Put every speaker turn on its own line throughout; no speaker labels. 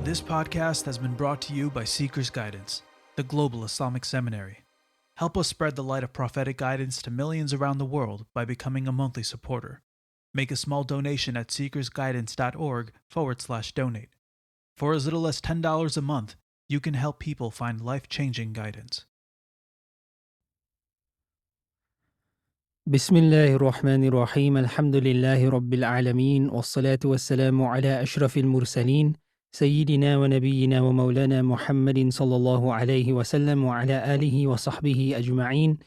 This podcast has been brought to you by Seeker's Guidance, the Global Islamic Seminary. Help us spread the light of prophetic guidance to millions around the world by becoming a monthly supporter. Make a small donation at seekersguidance.org/donate. For as little as $10 a month, you can help people find life-changing guidance.
بسم الله الرحمن الرحيم الحمد لله رب العالمين والصلاة والسلام على أشرف المرسلين سيدنا ونبينا ومولانا محمد صلى الله عليه وسلم وعلى آله وصحبه أجمعين.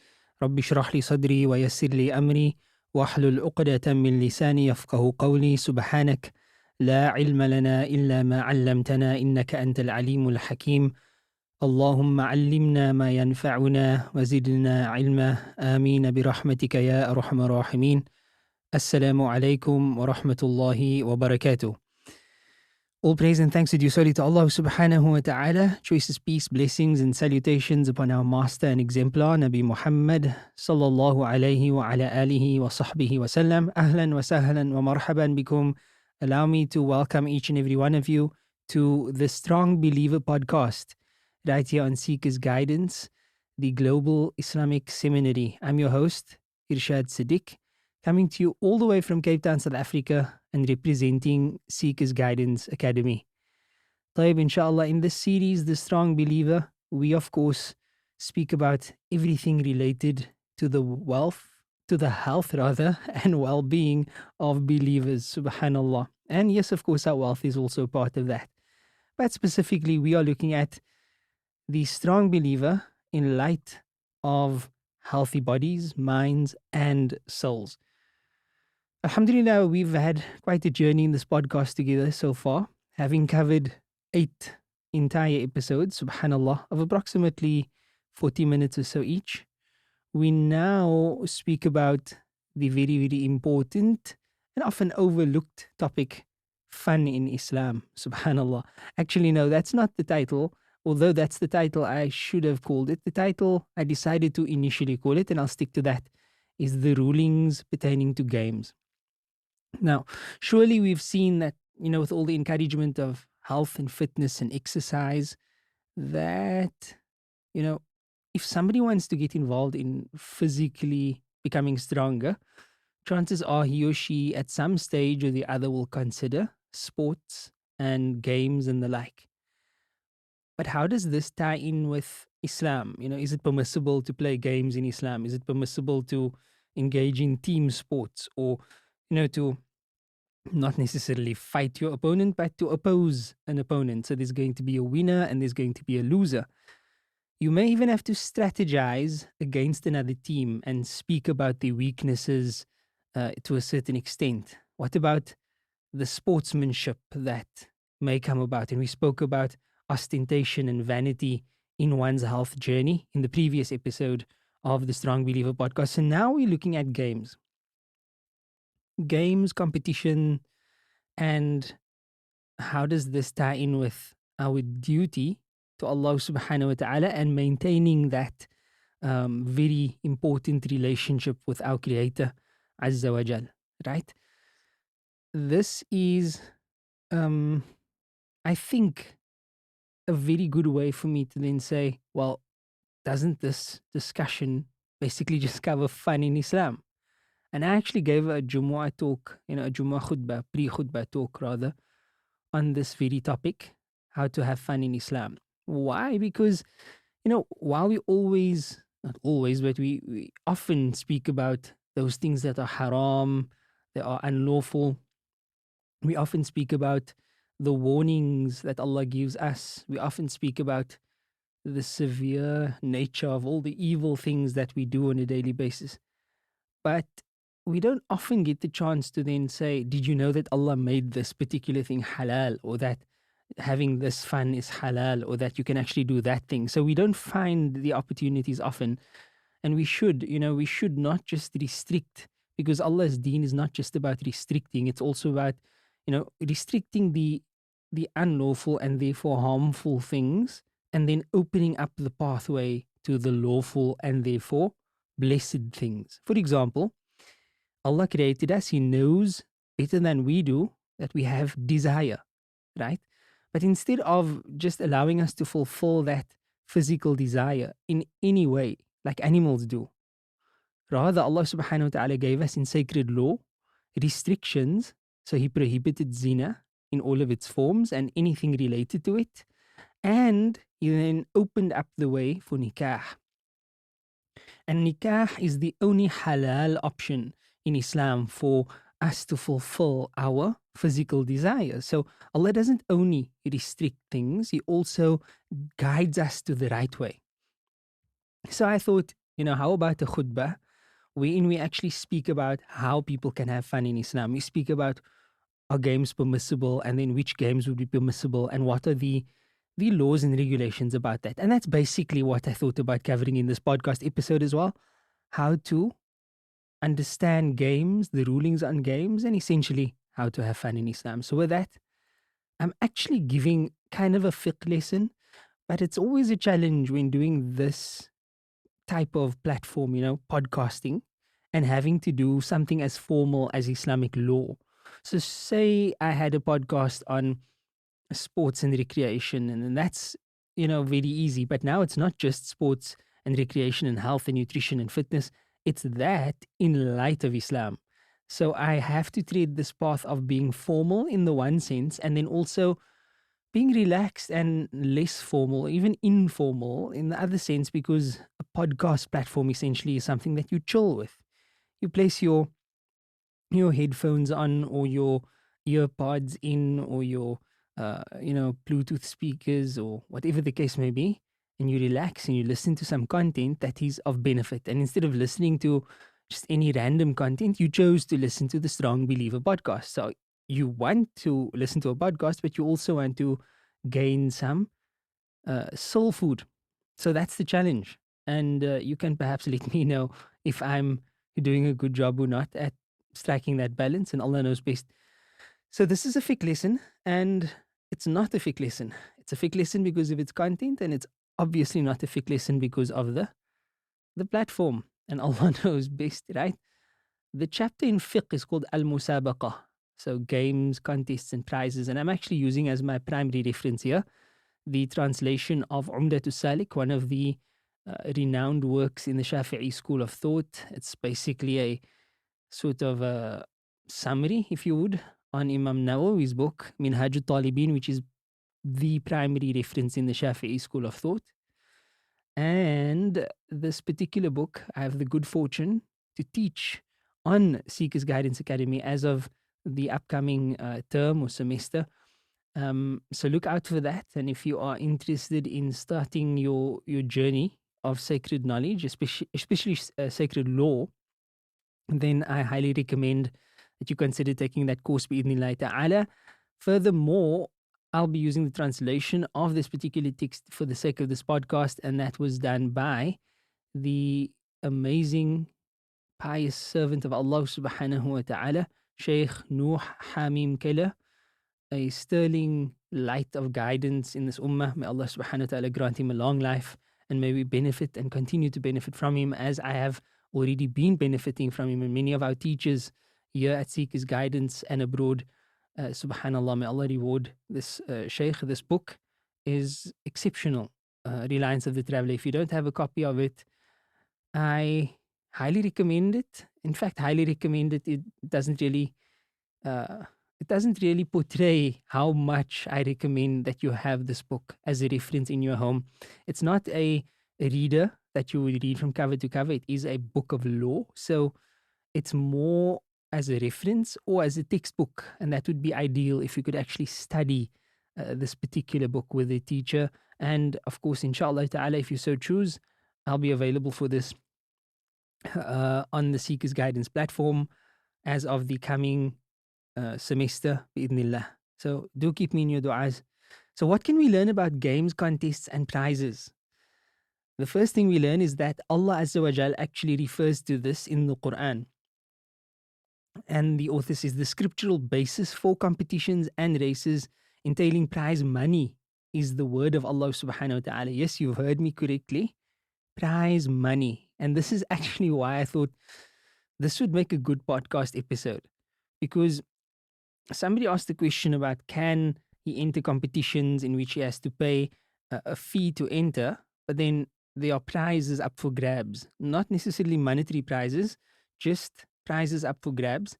رب اشرح لي صدري ويسر لي أمري واحلل عقدة من لساني يفقه قولي. سبحانك لا علم لنا إلا ما علمتنا إنك أنت العليم الحكيم. اللهم علمنا ما ينفعنا وزدنا علما آمين برحمتك يا أرحم الراحمين. Assalamu alaikum wa rahmatullahi wa barakatuh. All praise and thanks are due solely to Allah subhanahu wa ta'ala. Choicest peace, blessings and salutations upon our master and exemplar Nabi Muhammad sallallahu alayhi wa ala alihi wa sahbihi wa sallam. Ahlan wa sahlan wa marhaban bikum. Allow me to welcome each and every one of you to the Strong Believer podcast, right here on Seeker's Guidance, the Global Islamic Seminary. I'm your host, Irshaad Sedick, coming to you all the way from Cape Town, South Africa, and representing Seeker's Guidance Academy. Taib, inshallah, in this series, The Strong Believer, we of course speak about everything related to the health and well-being of believers, subhanallah. And yes, of course, our wealth is also part of that. But specifically, we are looking at the strong believer in light of healthy bodies, minds, and souls. Alhamdulillah, we've had quite a journey in this podcast together so far, having covered 8 entire episodes, subhanallah, of approximately 40 minutes or so each. We now speak about the very, very important and often overlooked topic, fun in Islam, subhanallah. Actually, no, that's not the title. Although that's the title I should have called it. The title I decided to initially call it, and I'll stick to that, is The Rulings Pertaining to Games. Now, surely we've seen that, with all the encouragement of health and fitness and exercise, that, if somebody wants to get involved in physically becoming stronger, chances are he or she at some stage or the other will consider sports and games and the like. But how does this tie in with Islam? Is it permissible to play games in Islam? Is it permissible to engage in team sports or, to not necessarily fight your opponent, but to oppose an opponent? So there's going to be a winner and there's going to be a loser. You may even have to strategize against another team and speak about their weaknesses to a certain extent. What about the sportsmanship that may come about? And we spoke about ostentation and vanity in one's health journey in the previous episode of the Strong Believer podcast. So now we're looking at games, competition, and how does this tie in with our duty to Allah subhanahu wa ta'ala and maintaining that very important relationship with our Creator Azza wa Jal, right? This is, I think, a very good way for me to then say, well, doesn't this discussion basically just cover fun in Islam? And I actually gave a Jumu'ah talk, a Jumu'ah khutbah, pre-khutbah talk rather, on this very topic, how to have fun in Islam. Why? Because, while we always, not always, but we often speak about those things that are haram, that are unlawful, we often speak about the warnings that Allah gives us. We often speak about the severe nature of all the evil things that we do on a daily basis. But we don't often get the chance to then say, did you know that Allah made this particular thing halal, or that having this fun is halal, or that you can actually do that thing? So we don't find the opportunities often. And we should not just restrict, because Allah's deen is not just about restricting. It's also about restricting the unlawful and therefore harmful things, and then opening up the pathway to the lawful and therefore blessed things. For example, Allah created us. He knows better than we do that we have desire, right? But instead of just allowing us to fulfill that physical desire in any way, like animals do, rather Allah subhanahu wa ta'ala gave us in sacred law restrictions. So He prohibited zina in all of its forms and anything related to it. And He then opened up the way for nikah. And nikah is the only halal option in Islam for us to fulfill our physical desires. So Allah doesn't only restrict things, He also guides us to the right way. So I thought, how about a khutbah wherein we actually speak about how people can have fun in Islam? We speak about, are games permissible, and then which games would be permissible, and what are the laws and regulations about that. And that's basically what I thought about covering in this podcast episode as well. How to understand games, the rulings on games, and essentially how to have fun in Islam. So with that, I'm actually giving kind of a fiqh lesson, but it's always a challenge when doing this type of platform, podcasting, and having to do something as formal as Islamic law. So say I had a podcast on sports and recreation, and then that's, very easy. But now it's not just sports and recreation and health and nutrition and fitness. It's that in light of Islam. So I have to tread this path of being formal in the one sense, and then also being relaxed and less formal, even informal in the other sense, because a podcast platform essentially is something that you chill with. You place your headphones on, or your earpods in, or your Bluetooth speakers, or whatever the case may be, and you relax and you listen to some content that is of benefit. And instead of listening to just any random content, you chose to listen to the Strong Believer podcast. So you want to listen to a podcast, but you also want to gain some soul food. So that's the challenge. And you can perhaps let me know if I'm doing a good job or not at striking that balance, and Allah knows best. So this is a fiqh lesson, and it's not a fiqh lesson. It's a fiqh lesson because of its content, and it's obviously not a fiqh lesson because of the platform. And Allah knows best, right? The chapter in fiqh is called Al-Musabaqah. So games, contests, and prizes. And I'm actually using as my primary reference here the translation of Umdatul Salik, one of the renowned works in the Shafi'i school of thought. It's basically a sort of a summary, if you would, on Imam Nawawi's book, Minhajul Talibin, which is the primary reference in the Shafi'i school of thought. And this particular book, I have the good fortune to teach on Seekers Guidance Academy as of the upcoming term or semester. So look out for that. And if you are interested in starting your journey of sacred knowledge, especially sacred law, then I highly recommend that you consider taking that course bi'idhnillahi ta'ala. Furthermore, I'll be using the translation of this particular text for the sake of this podcast, and that was done by the amazing pious servant of Allah subhanahu wa ta'ala, Shaykh Nuh Hamim Kela, a sterling light of guidance in this ummah. May Allah subhanahu wa ta'ala grant him a long life, and may we benefit and continue to benefit from him as I have already been benefiting from him and many of our teachers here at Seekers Guidance and abroad. Subhanallah, may Allah reward this Shaykh. This book is exceptional, Reliance of the Traveler. If you don't have a copy of it, I highly recommend it. In fact, highly recommend it. It doesn't really portray how much I recommend that you have this book as a reference in your home. It's not a reader that you would read from cover to cover. It is a book of law. So it's more as a reference or as a textbook. And that would be ideal if you could actually study this particular book with a teacher. And of course, inshallah ta'ala, if you so choose, I'll be available for this on the Seekers Guidance platform as of the coming semester, bi'idhnillah. So do keep me in your du'as. So what can we learn about games, contests, and prizes? The first thing we learn is that Allah Azza wa Jal actually refers to this in the Quran. And the author says the scriptural basis for competitions and races entailing prize money is the word of Allah subhanahu wa ta'ala. Yes, you've heard me correctly. Prize money. And this is actually why I thought this would make a good podcast episode. Because somebody asked the question about, can he enter competitions in which he has to pay a fee to enter, but then there are prizes up for grabs, not necessarily monetary prizes, just prizes up for grabs.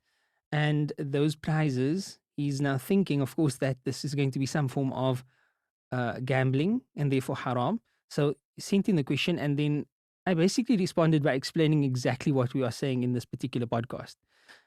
And those prizes, he's now thinking, of course, that this is going to be some form of gambling and therefore haram. So he sent in the question, and then I basically responded by explaining exactly what we are saying in this particular podcast.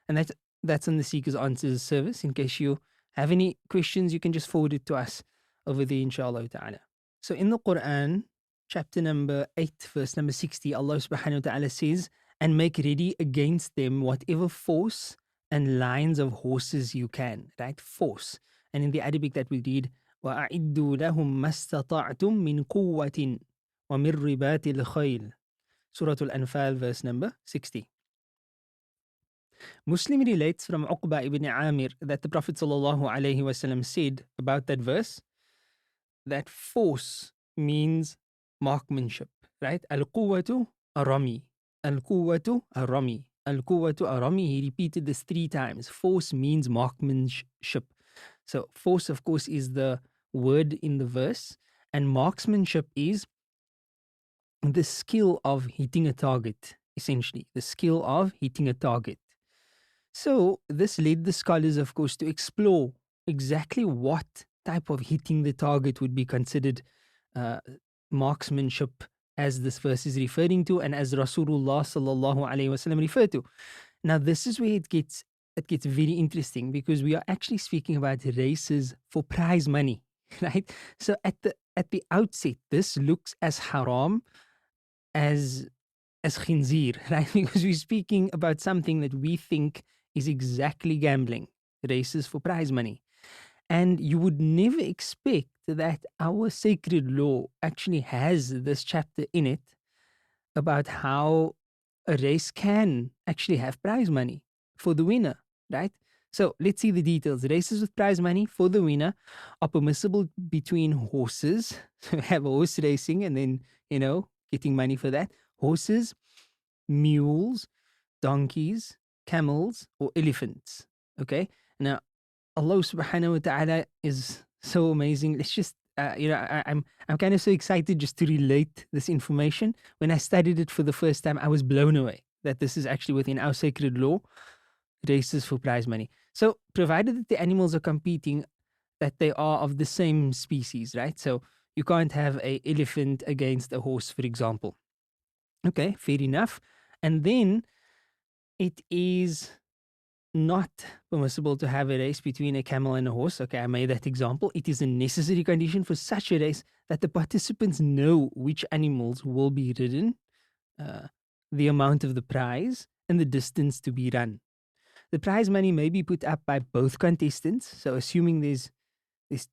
And that's on the Seekers Answers service. In case you have any questions, you can just forward it to us over there, inshallah ta'ala. So in the Quran, chapter number 8, verse number 60, Allah subhanahu wa ta'ala says, and make ready against them whatever force and lines of horses you can, right? Force. And in the Arabic that we read, وَأَعِدُّوا لَهُمْ مَا اسْتَطَعْتُم مِّن قُوَّةٍ وَمِن رِّبَاطِ الْخَيْلِ. Surah Al-Anfal, verse number 60. Muslim relates from Uqba ibn Amir that the Prophet ﷺ said about that verse that force means marksmanship, right? Al-quwwatu arami. Al-quwwatu arami. Al-quwwatu arami. He repeated this 3 times. Force means marksmanship. So force, of course, is the word in the verse, and marksmanship is the skill of hitting a target, essentially. The skill of hitting a target. So this led the scholars, of course, to explore exactly what type of hitting the target would be considered marksmanship, as this verse is referring to, and as Rasulullah sallallahu alaihi wasallam referred to. Now, this is where it gets very interesting, because we are actually speaking about races for prize money, right? So at the outset, this looks as haram as khinzir, right? Because we're speaking about something that we think is exactly gambling, races for prize money. And you would never expect that our sacred law actually has this chapter in it about how a race can actually have prize money for the winner, right? So let's see the details. Races with prize money for the winner are permissible between horses. So we have horse racing and then, getting money for that. Horses, mules, donkeys, camels, or elephants. Okay. Now, Allah subhanahu wa ta'ala is so amazing. Let's just, I'm kind of so excited just to relate this information. When I studied it for the first time, I was blown away that this is actually within our sacred law, races for prize money. So provided that the animals are competing, that they are of the same species, right? So you can't have an elephant against a horse, for example. Okay, fair enough. And then it is not permissible to have a race between a camel and a horse. Okay, I made that example. It is a necessary condition for such a race that the participants know which animals will be ridden, the amount of the prize, and the distance to be run. The prize money may be put up by both contestants. So assuming there's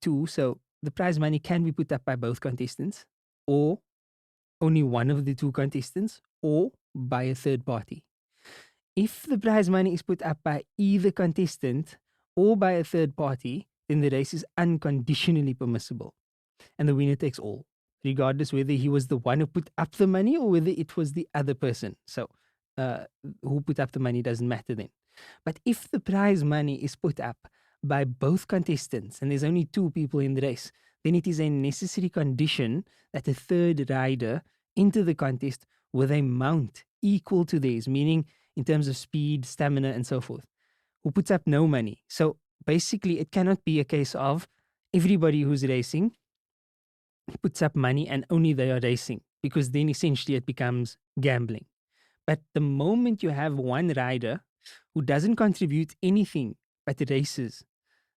2, so the prize money can be put up by both contestants, or only one of the 2 contestants, or by a third party. If the prize money is put up by either contestant or by a third party, then the race is unconditionally permissible, and the winner takes all, regardless whether he was the one who put up the money or whether it was the other person. So who put up the money doesn't matter then. But if the prize money is put up by both contestants and there's only 2 people in the race, then it is a necessary condition that a third rider enter the contest with a mount equal to theirs, meaning in terms of speed, stamina, and so forth, who puts up no money. So basically, it cannot be a case of everybody who's racing puts up money and only they are racing, because then essentially it becomes gambling. But the moment you have one rider who doesn't contribute anything but races,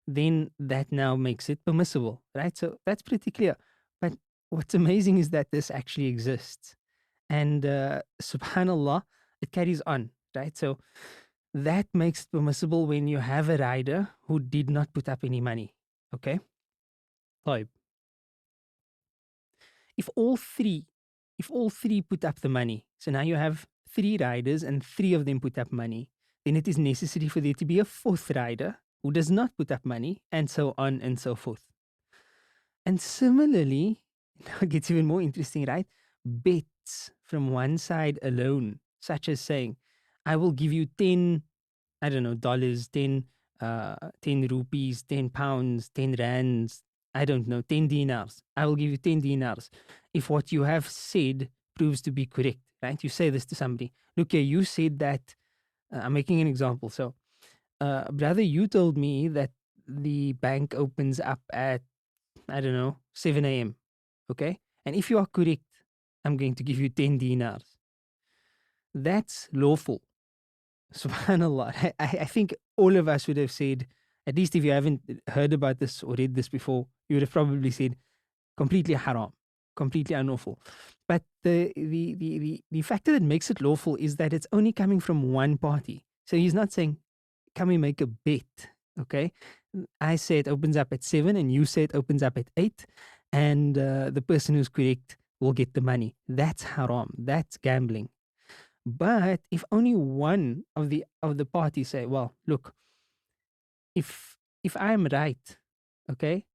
then that now makes it permissible, right? So that's pretty clear. But what's amazing is that this actually exists. And subhanAllah, it carries on, right? So that makes it permissible when you have a rider who did not put up any money, okay? طيب. If all three put up the money, so now you have 3 riders and 3 of them put up money, then it is necessary for there to be a 4th rider who does not put up money, and so on and so forth. And similarly, now it gets even more interesting, right? Bets from one side alone, such as saying, I will give you $10, $10 10 rupees, 10 pounds, 10 rands, I don't know, 10 dinars. I will give you 10 dinars if what you have said proves to be correct, right? You say this to somebody. Look here, you said that, I'm making an example. So, brother, you told me that the bank opens up at, I don't know, 7 a.m. Okay. And if you are correct, I'm going to give you 10 dinars. That's lawful. Subhanallah. I think all of us would have said, at least if you haven't heard about this or read this before, you would have probably said completely haram, completely unlawful. But the factor that makes it lawful is that it's only coming from one party. So he's not saying, can we make a bet? Okay. I say it opens up at 7 and you say it opens up at 8, and the person who's correct will get the money. That's haram. That's gambling. But if only one of the parties say, well, look, if I am right, okay,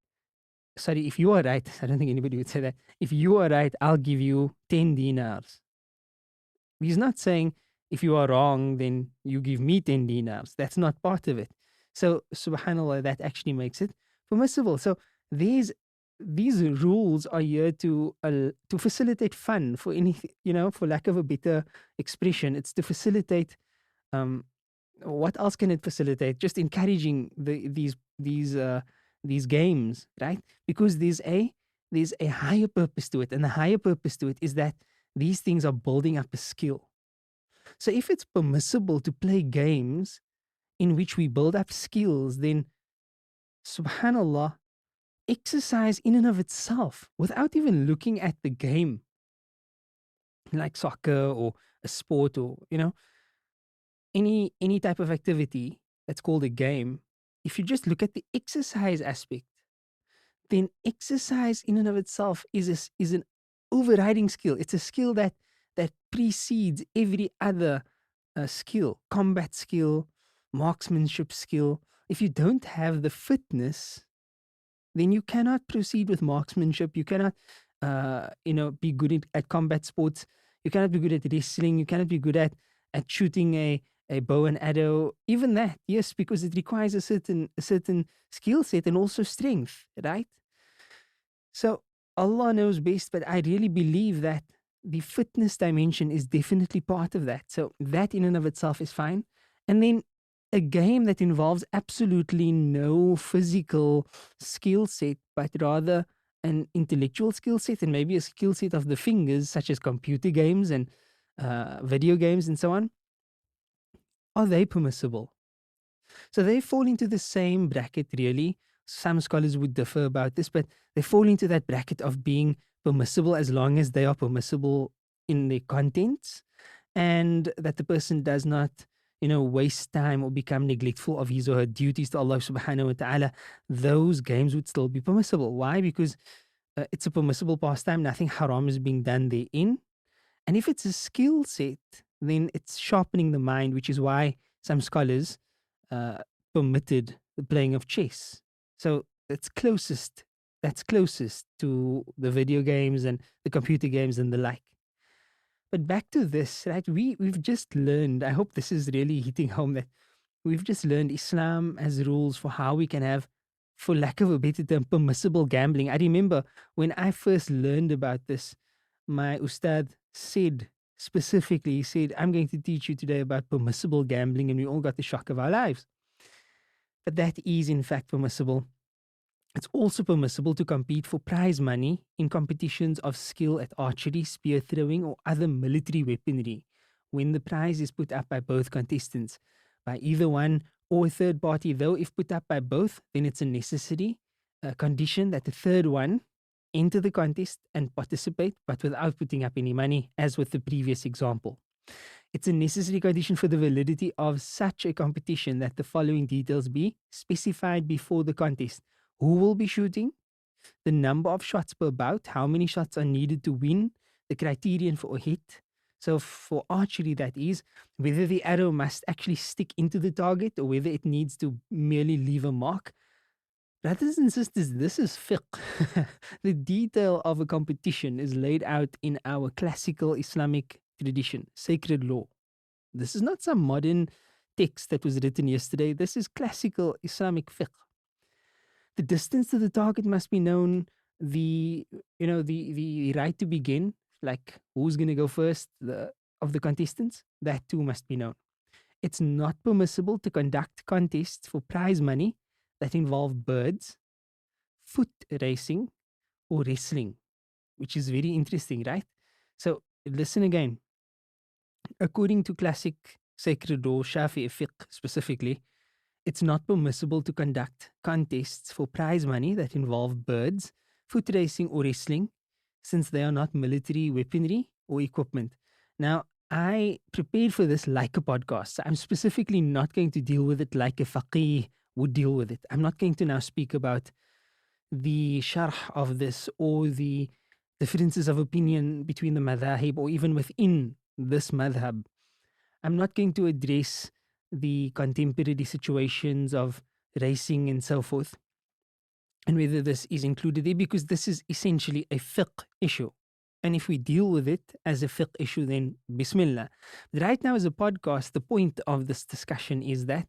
sorry, if you are right, I don't think anybody would say that. If you are right, I'll give you 10 dinars. He's not saying if you are wrong, then you give me 10 dinars. That's not part of it. So, subhanAllah, that actually makes it permissible. So, these rules are here to facilitate fun for anything, for lack of a better expression. It's to facilitate. What else can it facilitate? Just encouraging these games, right? Because there's a higher purpose to it, and the higher purpose to it is that these things are building up a skill. So if it's permissible to play games in which we build up skills, then subhanallah, exercise in and of itself, without even looking at the game, like soccer or a sport or any type of activity that's called a game, if you just look at the exercise aspect, then exercise in and of itself is an overriding skill. It's a skill that precedes every other skill, combat skill, marksmanship skill. If you don't have the fitness, then you cannot proceed with marksmanship. You cannot, be good at combat sports. You cannot be good at wrestling. You cannot be good at shooting a bow and arrow. Even that, yes, because it requires a certain skill set and also strength, right? So Allah knows best, but I really believe that the fitness dimension is definitely part of that. So that in and of itself is fine. And then a game that involves absolutely no physical skill set, but rather an intellectual skill set and maybe a skill set of the fingers, such as computer games and video games and so on, are they permissible? So they fall into the same bracket, really. Some scholars would differ about this, but they fall into that bracket of being permissible as long as they are permissible in their contents, and that the person does not, waste time or become neglectful of his or her duties to Allah subhanahu wa ta'ala. Those games would still be permissible. Why? Because it's a permissible pastime. Nothing haram is being done therein. And if it's a skill set, then it's sharpening the mind, which is why some scholars permitted the playing of chess. So that's closest to the video games and the computer games and the like. But back to this, right? We've just learned, I hope this is really hitting home, that we've just learned Islam has rules for how we can have, for lack of a better term, permissible gambling. I remember when I first learned about this, my ustad said specifically, he said, I'm going to teach you today about permissible gambling, and we all got the shock of our lives. But that is in fact permissible. It's also permissible to compete for prize money in competitions of skill at archery, spear throwing, or other military weaponry when the prize is put up by both contestants, by either one or a third party. Though if put up by both, then it's a necessary condition that the third one enter the contest and participate, but without putting up any money, as with the previous example. It's a necessary condition for the validity of such a competition that the following details be specified before the contest: who will be shooting, the number of shots per bout, how many shots are needed to win, the criterion for a hit. So for archery, that is, whether the arrow must actually stick into the target or whether it needs to merely leave a mark. Brothers and sisters, this is fiqh. The detail of a competition is laid out in our classical Islamic tradition, sacred law. This is not some modern text that was written yesterday. This is classical Islamic fiqh. The distance to the target must be known. The right to begin, like who's going to go first, of the contestants, that too must be known. It's not permissible to conduct contests for prize money that involve birds, foot racing, or wrestling, which is very interesting, right? So listen again. According to classic sacred law, Shafi'i fiqh specifically, it's not permissible to conduct contests for prize money that involve birds, foot racing, or wrestling, since they are not military weaponry or equipment. Now, I prepared for this like a podcast. So I'm specifically not going to deal with it like a faqih would deal with it. I'm not going to now speak about the sharh of this or the differences of opinion between the madhahib or even within this madhab. I'm not going to address the contemporary situations of racing and so forth, and whether this is included there, because this is essentially a fiqh issue. And if we deal with it as a fiqh issue, then bismillah. But right now, as a podcast, the point of this discussion is that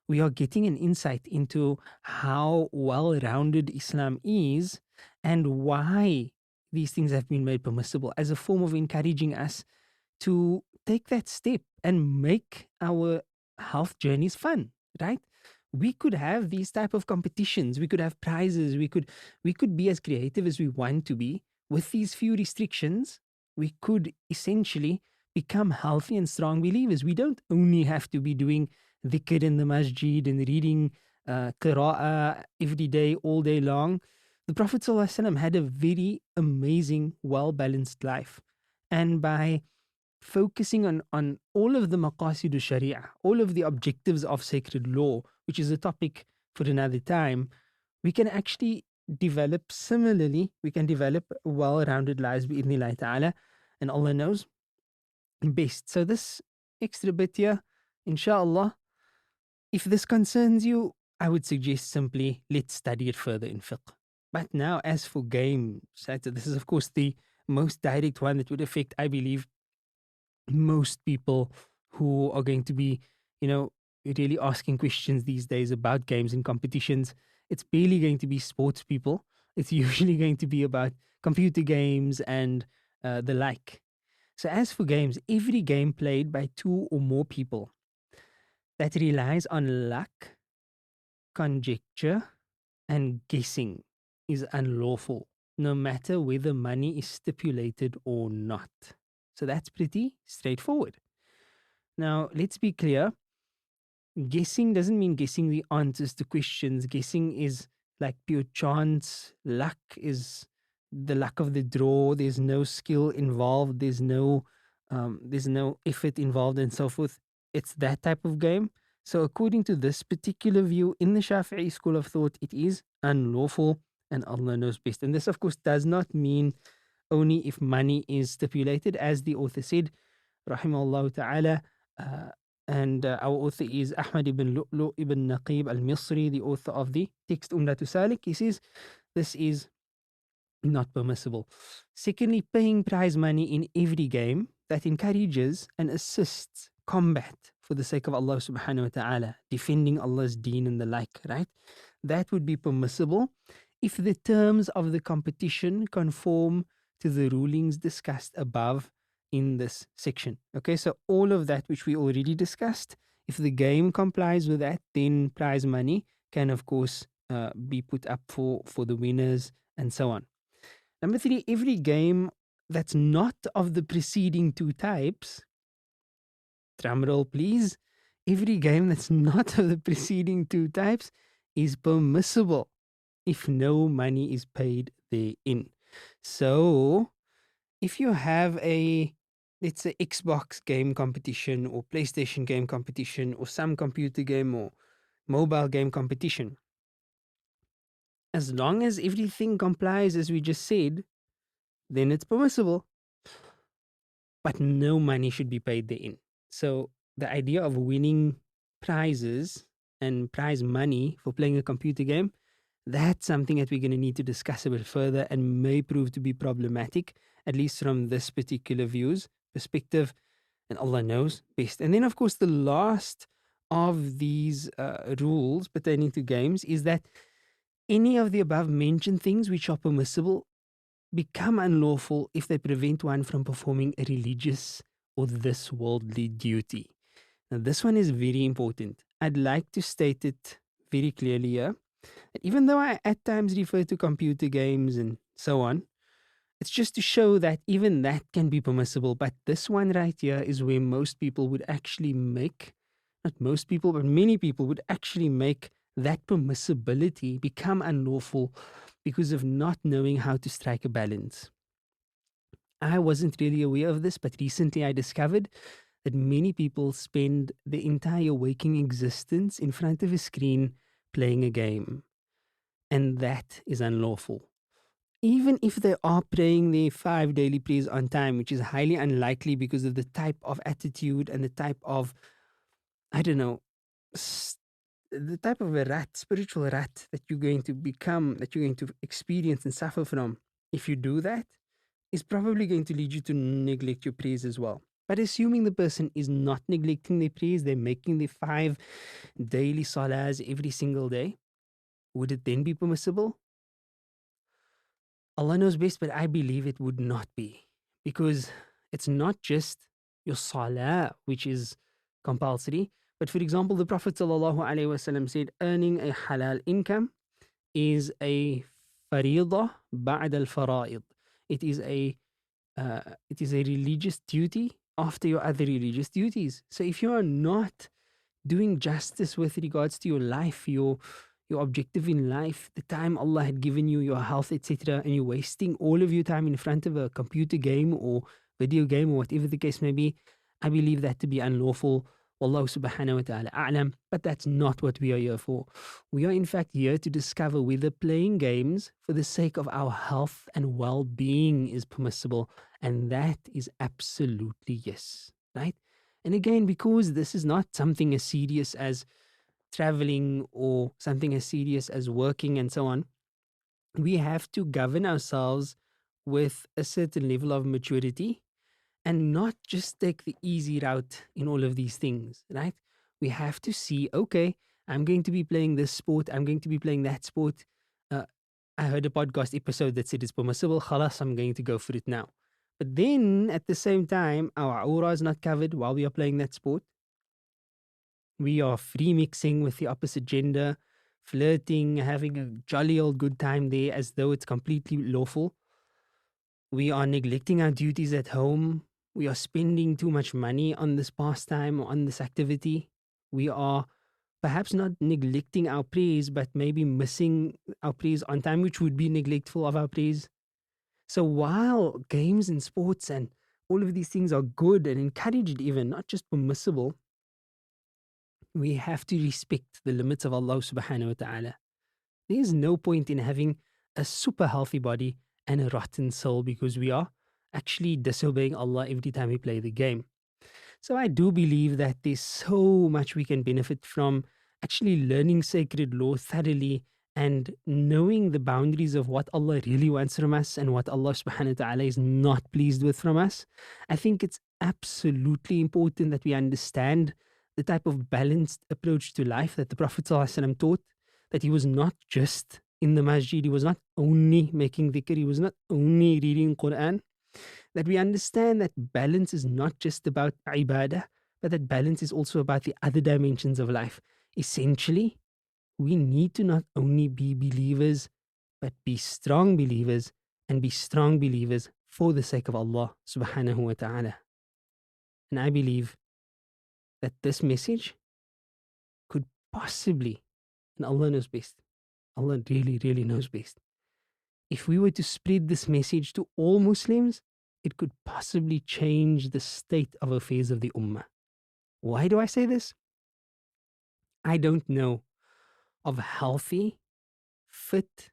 we are getting an insight into how well-rounded Islam is and why these things have been made permissible as a form of encouraging us to take that step and make our health journeys fun, right? We could have these type of competitions, we could have prizes, we could be as creative as we want to be. With these few restrictions, we could essentially become healthy and strong believers. We don't only have to be doing dhikr in the masjid and reading qira'ah every day, all day long. The Prophet ﷺ had a very amazing, well-balanced life. And by focusing on all of the maqasidu sharia, all of the objectives of sacred law, which is a topic for another time, we can actually develop well-rounded lives bi'idhnillahi ta'ala, and Allah knows best. So this extra bit here, inshallah, if this concerns you, I would suggest simply let's study it further in fiqh. But now, as for games, this is of course the most direct one that would affect, I believe, most people who are going to be, really asking questions these days about games and competitions. It's barely going to be sports people. It's usually going to be about computer games and the like. So as for games, every game played by two or more people that relies on luck, conjecture, and guessing is unlawful, no matter whether money is stipulated or not. So that's pretty straightforward. Now, let's be clear. Guessing doesn't mean guessing the answers to questions. Guessing is like pure chance. Luck is the luck of the draw. There's no skill involved. There's no effort involved and so forth. It's that type of game. So according to this particular view in the Shafi'i school of thought, it is unlawful and Allah knows best. And this, of course, does not mean only if money is stipulated, as the author said, rahimahullah ta'ala, and our author is Ahmad ibn Lu'lu' ibn Naqib al-Misri, the author of the text Umdatu Salik. He says this is not permissible. Secondly, paying prize money in every game that encourages and assists combat for the sake of Allah subhanahu wa ta'ala, defending Allah's deen and the like, right? That would be permissible if the terms of the competition conform to the rulings discussed above in this section. Okay, so all of that which we already discussed, if the game complies with that, then prize money can of course be put up for the winners and so on. Number 3, every game that's not of the preceding two types, drumroll please, every game that's not of the preceding two types is permissible if no money is paid therein. So if you have let's say Xbox game competition or PlayStation game competition or some computer game or mobile game competition, as long as everything complies as we just said, then it's permissible. But no money should be paid therein. So the idea of winning prizes and prize money for playing a computer game, that's something that we're going to need to discuss a bit further and may prove to be problematic, at least from this particular view's perspective, and Allah knows best. And then, of course, the last of these rules pertaining to games is that any of the above mentioned things which are permissible become unlawful if they prevent one from performing a religious or this worldly duty. Now, this one is very important. I'd like to state it very clearly here. That even though I at times refer to computer games and so on, it's just to show that even that can be permissible. But this one right here is where most people would actually make, not most people, but many people would actually make that permissibility become unlawful because of not knowing how to strike a balance. I wasn't really aware of this, but recently I discovered that many people spend their entire waking existence in front of a screen playing a game, and that is unlawful. Even if they are praying their 5 daily prayers on time, which is highly unlikely because of the type of attitude and the type of, I don't know, the type of a rat, spiritual rat that you're going to become, that you're going to experience and suffer from, if you do that, is probably going to lead you to neglect your prayers as well. But assuming the person is not neglecting their prayers, they're making their 5 daily salahs every single day, would it then be permissible? Allah knows best, but I believe it would not be. Because it's not just your salah, which is compulsory. But for example, the Prophet ﷺ said earning a halal income is a faridah ba'd al-fara'id. It is a religious duty after your other religious duties. So if you are not doing justice with regards to your life, your objective in life, the time Allah had given you, your health, etc., and you're wasting all of your time in front of a computer game or video game or whatever the case may be, I believe that to be unlawful. Wallahu subhanahu wa ta'ala a'lam. But that's not what we are here for. We are in fact here to discover whether playing games for the sake of our health and well-being is permissible. And that is absolutely yes, right? And again, because this is not something as serious as traveling or something as serious as working and so on, we have to govern ourselves with a certain level of maturity and not just take the easy route in all of these things, right? We have to see, okay, I'm going to be playing this sport, I'm going to be playing that sport. I heard a podcast episode that said it's permissible, khalas, I'm going to go for it now. But then at the same time, our aura is not covered while we are playing that sport. We are free mixing with the opposite gender, flirting, having a jolly old good time there as though it's completely lawful. We are neglecting our duties at home. We are spending too much money on this pastime or on this activity. We are perhaps not neglecting our praise, but maybe missing our praise on time, which would be neglectful of our praise. So while games and sports and all of these things are good and encouraged, even not just permissible, we have to respect the limits of Allah subhanahu wa ta'ala. There is no point in having a super healthy body and a rotten soul because we are actually disobeying Allah every time we play the game. So I do believe that there's so much we can benefit from actually learning sacred law thoroughly and knowing the boundaries of what Allah really wants from us and what Allah subhanahu wa ta'ala is not pleased with from us. I think it's absolutely important that we understand the type of balanced approach to life that the Prophet ﷺ taught, that he was not just in the masjid, he was not only making dhikr, he was not only reading Quran, that we understand that balance is not just about ibadah, but that balance is also about the other dimensions of life. Essentially, we need to not only be believers, but be strong believers and be strong believers for the sake of Allah subhanahu wa ta'ala. And I believe that this message could possibly, and Allah knows best, Allah really, really knows best. If we were to spread this message to all Muslims, it could possibly change the state of affairs of the Ummah. Why do I say this? I don't know of healthy, fit,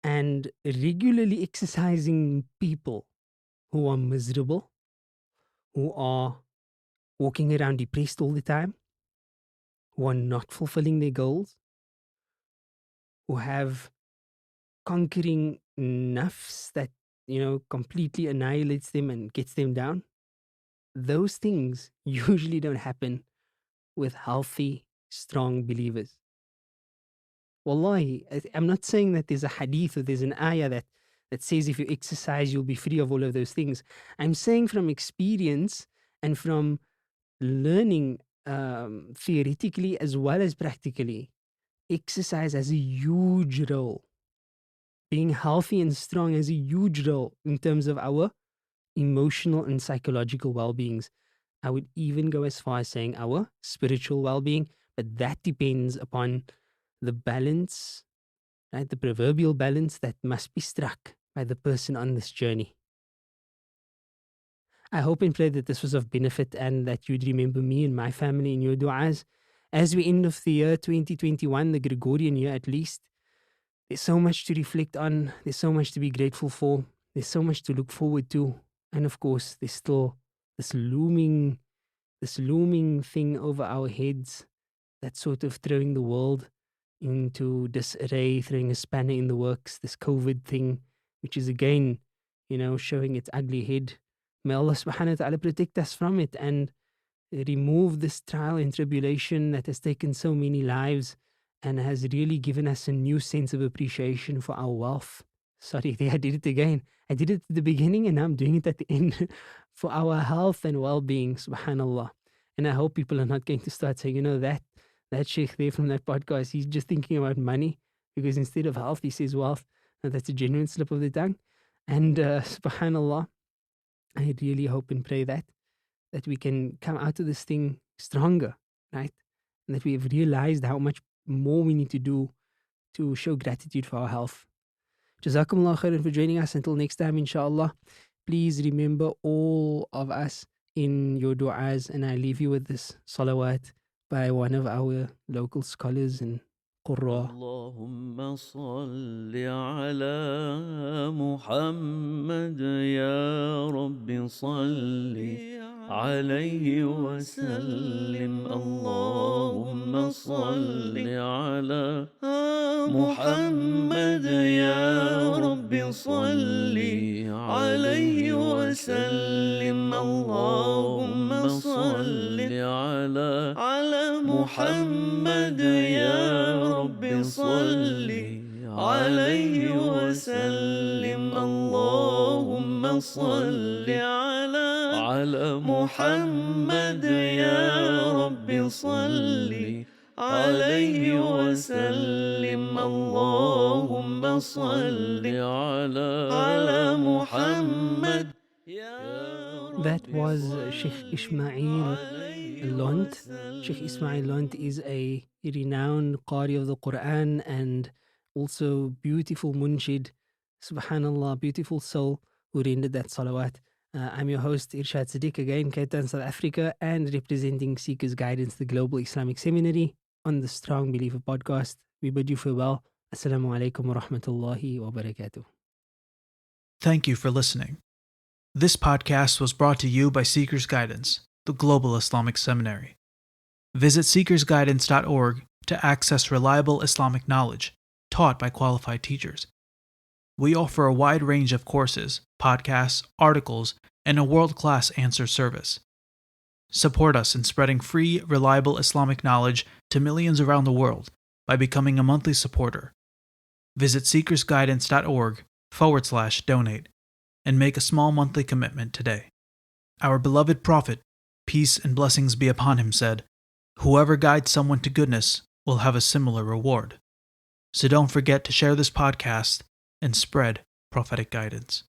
and regularly exercising people who are miserable, who are walking around depressed all the time, who are not fulfilling their goals, who have conquering nafs that, completely annihilates them and gets them down. Those things usually don't happen with healthy, strong believers. Wallahi, I'm not saying that there's a hadith or there's an ayah that says if you exercise, you'll be free of all of those things. I'm saying from experience and from learning theoretically as well as practically, exercise has a huge role. Being healthy and strong has a huge role in terms of our emotional and psychological well-beings. I would even go as far as saying our spiritual well-being, but that depends upon the balance, right? The proverbial balance that must be struck by the person on this journey. I hope and pray that this was of benefit and that you'd remember me and my family in your du'as. As we end of the year 2021, the Gregorian year at least, there's so much to reflect on. There's so much to be grateful for. There's so much to look forward to. And of course, there's still this looming thing over our heads that's sort of throwing the world into disarray, throwing a spanner in the works, this COVID thing, which is again, showing its ugly head. May Allah subhanahu wa ta'ala protect us from it and remove this trial and tribulation that has taken so many lives and has really given us a new sense of appreciation for our wealth. Sorry, I did it again. I did it at the beginning and now I'm doing it at the end. For our health and well-being, subhanallah. And I hope people are not going to start saying, that sheikh there from that podcast, he's just thinking about money, because instead of health, he says wealth. And that's a genuine slip of the tongue. And subhanallah, I really hope and pray that we can come out of this thing stronger, right? And that we have realized how much more we need to do to show gratitude for our health. Jazakumullah khairan for joining us. Until next time, inshallah. Please remember all of us in your du'as, and I leave you with this salawat by one of our local scholars and qurra.
اللهم صل على محمد يا رب صل عليه وسلم. اللهم صل على محمد يا رب صل عليه وسلم. اللهم صل على محمد يا رب صل عليه وسلم. اللهم صل على محمد يا رب صل عليه وسلم. اللهم صل على محمد.
That was Shaykh Ismail Lont. Shaykh Ismail Lont is a renowned Qari of the Quran and also beautiful munshid, subhanallah, beautiful soul who rendered that salawat. I'm your host, Irshaad Sedick, again, Cape Town, South Africa, and representing Seekers Guidance, the Global Islamic Seminary, on the Strong Believer podcast. We bid you farewell. Assalamu alaikum wa rahmatullahi wa barakatuh.
Thank you for listening. This podcast was brought to you by Seekers Guidance, the Global Islamic Seminary. Visit seekersguidance.org to access reliable Islamic knowledge taught by qualified teachers. We offer a wide range of courses, podcasts, articles, and a world-class answer service. Support us in spreading free, reliable Islamic knowledge to millions around the world by becoming a monthly supporter. Visit seekersguidance.org/donate and make a small monthly commitment today. Our beloved Prophet, peace and blessings be upon him, said, "Whoever guides someone to goodness will have a similar reward." So don't forget to share this podcast and spread prophetic guidance.